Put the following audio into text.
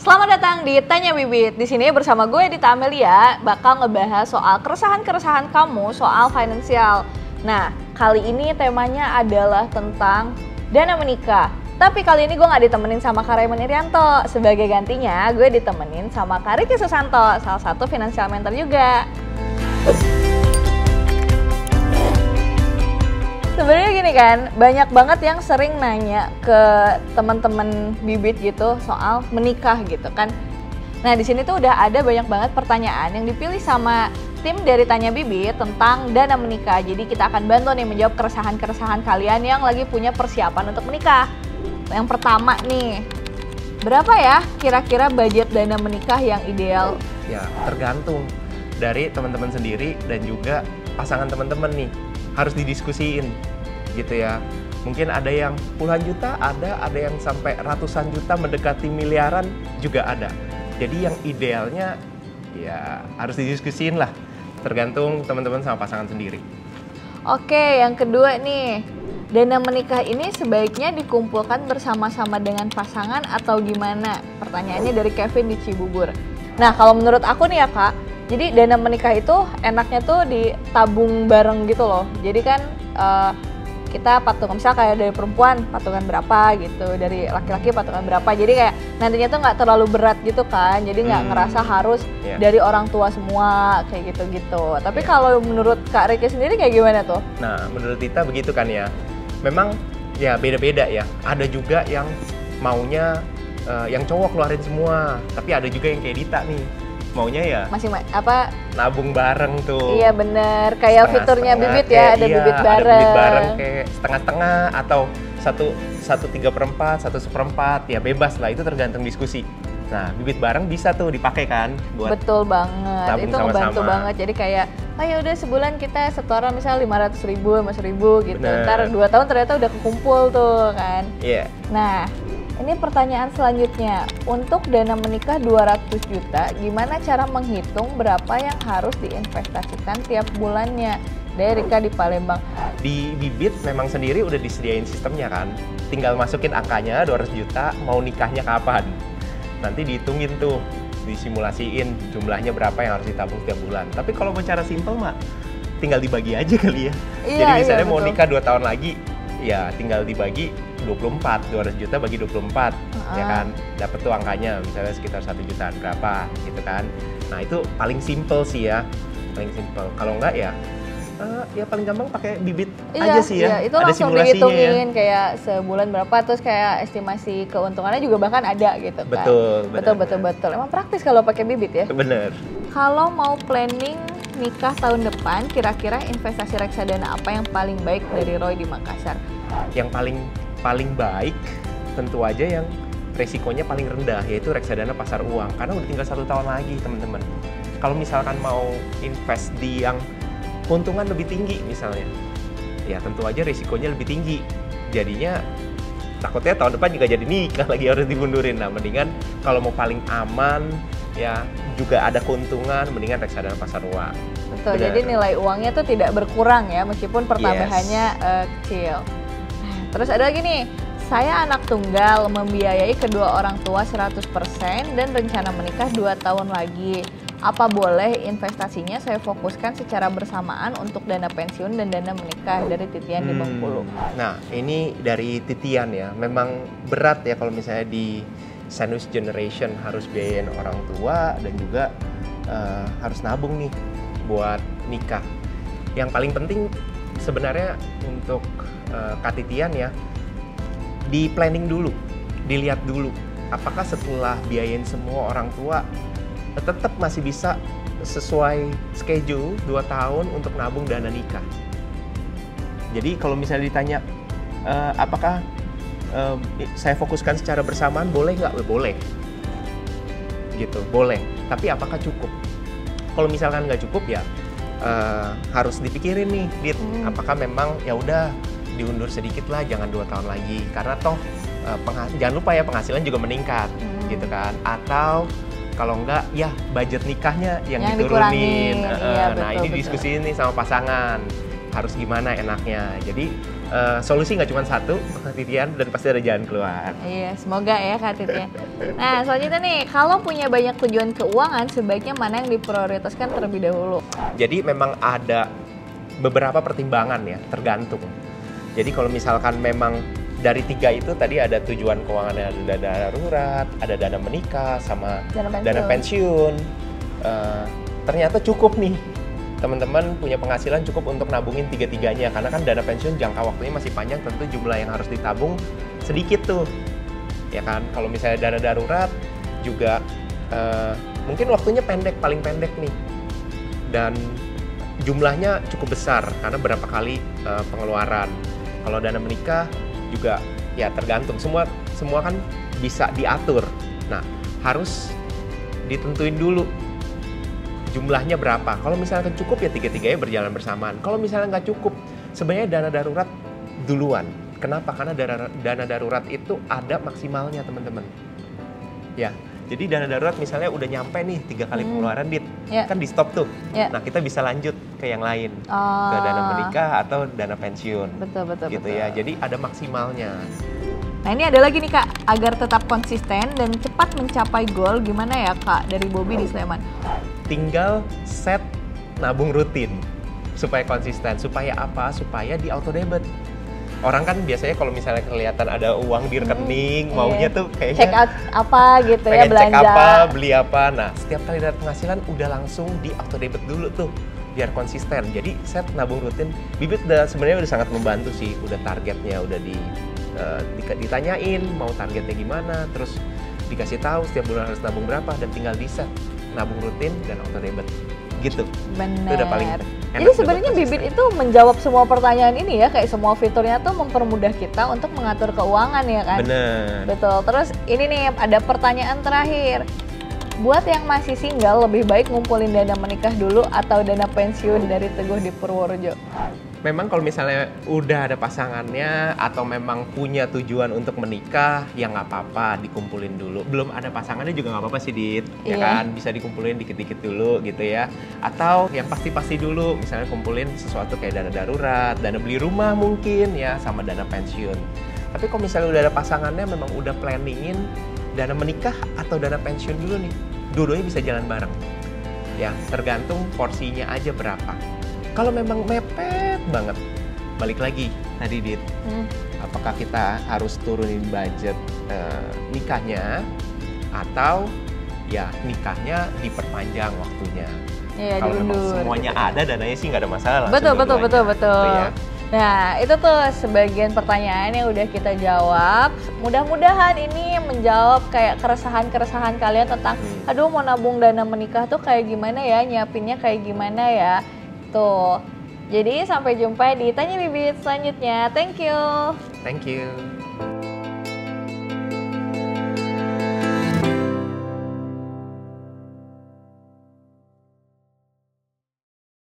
Selamat datang di Tanya Bibit. Di sini bersama gue Dita Amelia bakal ngebahas soal keresahan-keresahan kamu soal finansial. Nah, kali ini temanya adalah tentang dana menikah. Tapi kali ini gue nggak ditemenin sama Kak Raymond Irianto. Sebagai gantinya, gue ditemenin sama Kak Ricky Susanto, salah satu financial mentor juga. Sebenarnya gini kan, banyak banget yang sering nanya ke teman-teman bibit gitu soal menikah gitu kan. Nah di sini tuh udah ada banyak banget pertanyaan yang dipilih sama tim dari Tanya Bibit tentang dana menikah. Jadi kita akan bantu nih menjawab keresahan-keresahan kalian yang lagi punya persiapan untuk menikah. Yang pertama nih, berapa ya kira-kira budget dana menikah yang ideal? Ya tergantung dari teman-teman sendiri dan juga pasangan teman-teman nih. Harus didiskusiin gitu ya. Mungkin ada yang puluhan juta, ada yang sampai ratusan juta, mendekati miliaran juga ada. Jadi yang idealnya ya harus didiskusiin lah, tergantung teman-teman sama pasangan sendiri. Oke, yang kedua nih, dana menikah ini sebaiknya dikumpulkan bersama-sama dengan pasangan atau gimana? Pertanyaannya dari Kevin di Cibubur. Nah kalau menurut aku nih ya Kak, jadi dana menikah itu enaknya tuh ditabung bareng gitu loh. Jadi kan kita patungan, misal kayak dari perempuan patungan berapa gitu, dari laki-laki patungan berapa. Jadi kayak nantinya tuh nggak terlalu berat gitu kan. Jadi nggak ngerasa harus dari orang tua semua kayak gitu-gitu. Tapi kalau menurut Kak Ricky sendiri kayak gimana tuh? Nah menurut Tita begitu kan ya. Memang ya beda-beda ya. Ada juga yang maunya yang cowok keluarin semua. Tapi ada juga yang kayak Dita nih, maunya ya masih nabung bareng tuh. Iya bener, kayak fiturnya bibit ya, ada bibit bareng. Ada bibit bareng kayak setengah-setengah atau satu 3/4, 1/4, ya bebas lah, itu tergantung diskusi. Nah bibit bareng bisa tuh dipakai kan buat betul banget, itu ngebantu banget. Jadi kayak ya udah sebulan kita setoran misal 500.000, 50.000 gitu. Bener. Ntar 2 tahun ternyata udah kekumpul tuh kan. Iya. Nah ini pertanyaan selanjutnya, untuk dana menikah 200 juta, gimana cara menghitung berapa yang harus diinvestasikan tiap bulannya? Dari Rika di Palembang. Di Bibit memang sendiri udah disediain sistemnya kan, tinggal masukin angkanya 200 juta, mau nikahnya kapan. Nanti dihitungin tuh, disimulasiin jumlahnya berapa yang harus ditabung tiap bulan. Tapi kalau mau cara simple mah, tinggal dibagi aja kali ya. Iya, jadi misalnya iya, mau nikah 2 tahun lagi, ya tinggal dibagi 24, 200 juta bagi 24, ya kan, dapat tuh angkanya misalnya sekitar 1 jutaan berapa gitu kan. Nah itu paling simple sih ya, paling simple. Kalau enggak ya paling gampang pakai bibit aja sih ya. Iya, itu ada langsung dihitungin ya. Kayak sebulan berapa, terus kayak estimasi keuntungannya juga bahkan ada gitu kan. Betul. Emang praktis kalau pakai bibit ya. Bener. Kalau mau planning nikah tahun depan, kira-kira investasi reksadana apa yang paling baik dari Roy di Makassar? Yang paling baik tentu aja yang resikonya paling rendah, yaitu reksadana pasar uang, karena udah tinggal 1 tahun lagi teman-teman. Kalau misalkan mau invest di yang keuntungan lebih tinggi misalnya, ya tentu aja risikonya lebih tinggi, jadinya takutnya tahun depan juga jadi nikah lagi harus dimundurin. Nah mendingan kalau mau paling aman ya juga ada keuntungan, mendingan reksadana pasar uang. Betul. Benar. Jadi nilai uangnya tuh tidak berkurang ya meskipun pertambahannya kecil. Terus ada lagi nih, saya anak tunggal, membiayai kedua orang tua 100% dan rencana menikah 2 tahun lagi. Apa boleh investasinya saya fokuskan secara bersamaan untuk dana pensiun dan dana menikah? Dari Titian di Bengkulu. Nah ini dari Titian ya, memang berat ya kalau misalnya di sandwich generation harus biayain orang tua dan juga harus nabung nih buat nikah. Yang paling penting sebenarnya untuk Kak Titian ya, di planning dulu, dilihat dulu apakah setelah biayain semua orang tua tetap masih bisa sesuai schedule 2 tahun untuk nabung dana nikah. Jadi kalau misalnya ditanya apakah saya fokuskan secara bersamaan, boleh nggak? Boleh gitu, boleh, tapi apakah cukup? Kalau misalkan nggak cukup ya harus dipikirin nih, Dit, apakah memang ya udah diundur sedikit lah, jangan 2 tahun lagi, karena toh jangan lupa ya penghasilan juga meningkat gitu kan. Atau kalau enggak ya budget nikahnya yang diturunin. Iya, Nah ini diskusi ini sama pasangan harus gimana enaknya. Jadi solusi nggak cuma satu, Titian, dan pasti ada jalan keluar. Iya, semoga ya Kak Titian. Nah, selanjutnya nih, kalau punya banyak tujuan keuangan, sebaiknya mana yang diprioritaskan terlebih dahulu? Jadi memang ada beberapa pertimbangan ya, tergantung. Jadi kalau misalkan memang dari 3 itu tadi ada tujuan keuangannya, ada dana darurat, ada dana menikah, sama dana pensiun. Ternyata cukup nih. Teman-teman punya penghasilan cukup untuk nabungin 3-tiganya, karena kan dana pensiun jangka waktunya masih panjang, tentu jumlah yang harus ditabung sedikit tuh, ya kan. Kalau misalnya dana darurat juga mungkin waktunya pendek, paling pendek nih, dan jumlahnya cukup besar karena berapa kali pengeluaran. Kalau dana menikah juga ya tergantung, semua kan bisa diatur. Nah, harus ditentuin dulu jumlahnya berapa. Kalau misalnya cukup ya 3-tiganya berjalan bersamaan. Kalau misalnya nggak cukup, sebenarnya dana darurat duluan. Kenapa? Karena dana darurat itu ada maksimalnya, teman-teman. Ya, jadi dana darurat misalnya udah nyampe nih 3 kali pengeluaran, kan di stop tuh. Nah, kita bisa lanjut ke yang lain, ke dana menikah atau dana pensiun. Betul. Gitu ya. Jadi ada maksimalnya. Nah, ini ada lagi nih Kak, agar tetap konsisten dan cepat mencapai goal, gimana ya Kak, dari Bobby di Sleman? Tinggal set nabung rutin supaya konsisten. Supaya apa? Supaya di auto debit. Orang kan biasanya kalau misalnya kelihatan ada uang di rekening, maunya tuh kayaknya check out apa gitu ya, pengen belanja. cek apa, beli apa. Nah, setiap kali dapat penghasilan udah langsung di auto debit dulu tuh, biar konsisten. Jadi set nabung rutin. Bibit sebenarnya udah sangat membantu sih. Udah targetnya udah ditanyain mau targetnya gimana, terus dikasih tahu setiap bulan harus nabung berapa, dan tinggal di set nabung rutin dan auto debit gitu. Bener. Itu udah paling enak. Jadi sebenarnya Bibit itu menjawab semua pertanyaan ini ya, kayak semua fiturnya tuh mempermudah kita untuk mengatur keuangan ya kan? Bener. Betul. Terus ini nih ada pertanyaan terakhir. Buat yang masih single, lebih baik ngumpulin dana menikah dulu atau dana pensiun dari Teguh di Purworejo? Memang kalau misalnya udah ada pasangannya atau memang punya tujuan untuk menikah, ya nggak apa-apa dikumpulin dulu. Belum ada pasangannya juga nggak apa-apa sih, Dit. Ya kan, bisa dikumpulin dikit-dikit dulu gitu ya. Atau yang pasti-pasti dulu, misalnya kumpulin sesuatu kayak dana darurat, dana beli rumah mungkin ya, sama dana pensiun. Tapi kalau misalnya udah ada pasangannya, memang udah planningin dana menikah atau dana pensiun dulu nih. Dua-duanya bisa jalan bareng. Ya, tergantung porsinya aja berapa. Kalau memang mepet banget, balik lagi tadi, Dit. Apakah kita harus turunin budget nikahnya, atau ya nikahnya diperpanjang waktunya? Iya, kalau memang semuanya ada dananya sih nggak ada masalah. Betul. Ya. Nah, itu tuh sebagian pertanyaan yang udah kita jawab. Mudah-mudahan ini menjawab kayak keresahan-keresahan kalian tentang aduh mau nabung dana menikah tuh kayak gimana ya, nyiapinnya kayak gimana ya. Tuh. Jadi sampai jumpa di Tanya Bibit selanjutnya. Thank you. Thank you.